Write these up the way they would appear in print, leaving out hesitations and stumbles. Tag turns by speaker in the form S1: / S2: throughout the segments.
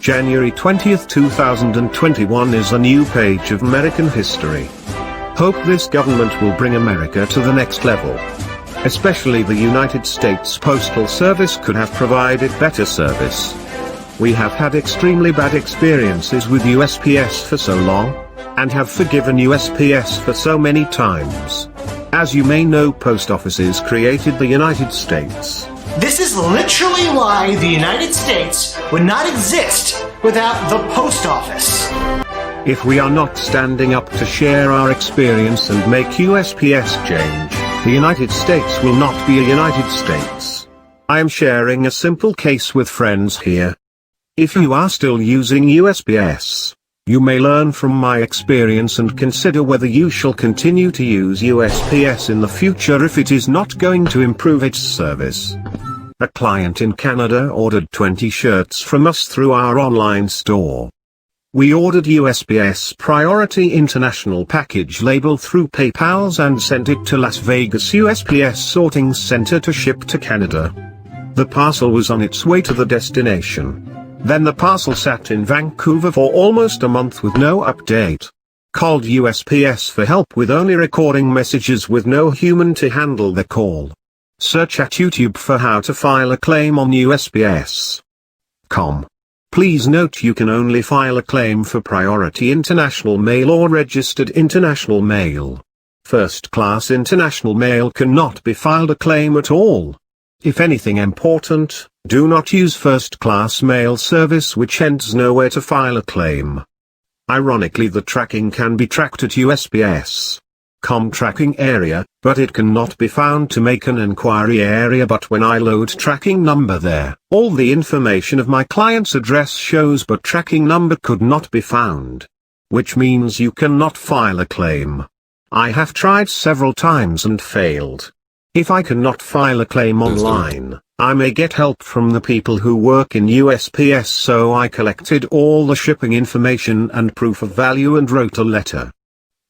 S1: January 20th, 2021 is a new page of American history. Hope this government will bring America to the next level. Especially the United States Postal Service could have provided better service. We have had extremely bad experiences with USPS for so long, and have forgiven USPS for so many times. As you may know, post offices created the United States.
S2: This is literally why the United States would not exist without the post office.
S1: If we are not standing up to share our experience and make USPS change, the United States will not be a United States. I am sharing a simple case with friends here. If you are still using USPS, you may learn from my experience and consider whether you shall continue to use USPS in the future if it is not going to improve its service. A client in Canada ordered 20 shirts from us through our online store. We ordered USPS Priority International Package label through PayPal and sent it to Las Vegas USPS Sorting Center to ship to Canada. The parcel was on its way to the destination. Then the parcel sat in Vancouver for almost a month with no update. Called USPS for help with only recording messages with no human to handle the call. Search at YouTube for how to file a claim on USPS.com. Please note you can only file a claim for Priority International Mail or Registered International Mail. First Class International Mail cannot be filed a claim at all. If anything important, do not use First Class Mail service which ends nowhere to file a claim. Ironically, the tracking can be tracked at USPS.com tracking area, but it cannot be found to make an inquiry area. But when I load tracking number there, all the information of my client's address shows, but tracking number could not be found. Which means you cannot file a claim. I have tried several times and failed. If I cannot file a claim online, I may get help from the people who work in USPS, so I collected all the shipping information and proof of value and wrote a letter.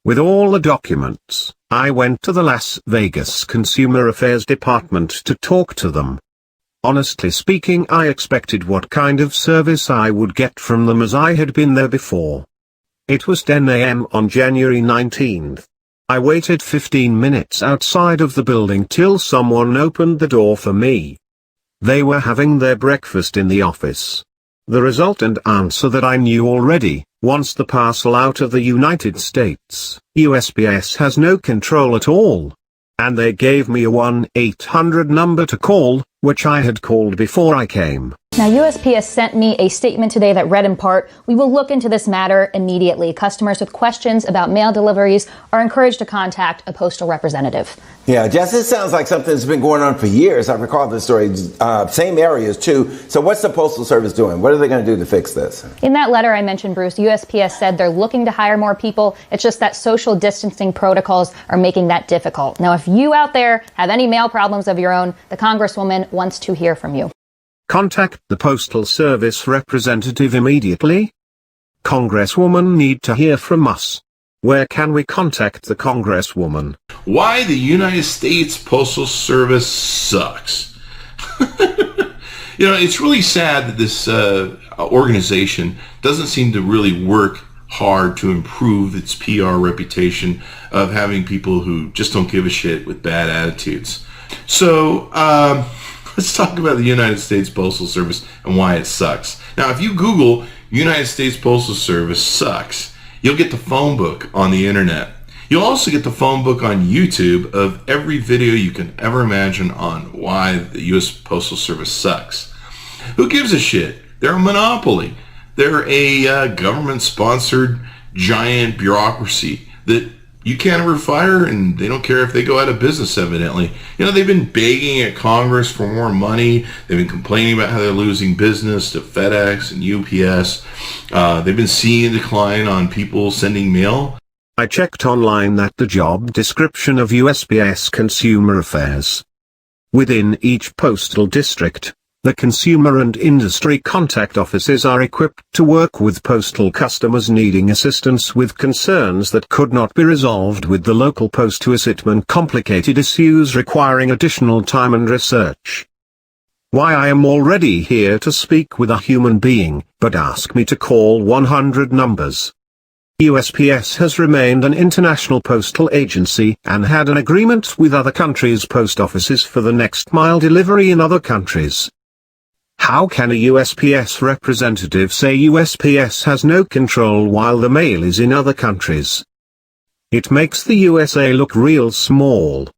S1: With all the documents, I went to the Las Vegas Consumer Affairs Department to talk to them. Honestly speaking, I expected what kind of service I would get from them as I had been there before. It was 10 a.m. on January 19th. I waited 15 minutes outside of the building till someone opened the door for me. They were having their breakfast in the office. The result and answer that I knew already: once the parcel out of the United States, USPS has no control at all. And they gave me a 1-800 number to call, which I had called before I came.
S3: Now, USPS sent me a statement today that read in part, "We will look into this matter immediately. Customers with questions about mail deliveries are encouraged to contact a postal representative."
S4: Yeah, Jess, this sounds like something that's been going on for years. I recall this story, same areas too. So what's the Postal Service doing? What are they going to do to fix this?
S3: In that letter I mentioned, Bruce, USPS said they're looking to hire more people. It's just that social distancing protocols are making that difficult. Now, if you out there have any mail problems of your own, the Congresswoman wants to hear from you.
S1: Contact the Postal Service representative immediately. Congresswoman need to hear from us. Where can we contact the Congresswoman?
S5: Why the United States Postal Service sucks. It's really sad that this organization doesn't seem to really work hard to improve its PR reputation of having people who just don't give a shit with bad attitudes. So, let's talk about the United States Postal Service and why it sucks. Now, if you Google United States Postal Service sucks, you'll get the phone book on the internet. You'll also get the phone book on YouTube of every video you can ever imagine on why the U.S. Postal Service sucks. Who gives a shit? They're a monopoly. They're a government-sponsored giant bureaucracy that you can't ever fire, and they don't care if they go out of business, evidently. They've been begging at Congress for more money. They've been complaining about how they're losing business to FedEx and UPS. They've been seeing a decline on people sending mail.
S1: I checked online that the job description of USPS Consumer Affairs. Within each postal district, the consumer and industry contact offices are equipped to work with postal customers needing assistance with concerns that could not be resolved with the local post to and complicated issues requiring additional time and research. Why I am already here to speak with a human being, but ask me to call 100 numbers. USPS has remained an international postal agency and had an agreement with other countries' post offices for the next mile delivery in other countries. How can a USPS representative say USPS has no control while the mail is in other countries? It makes the USA look real small.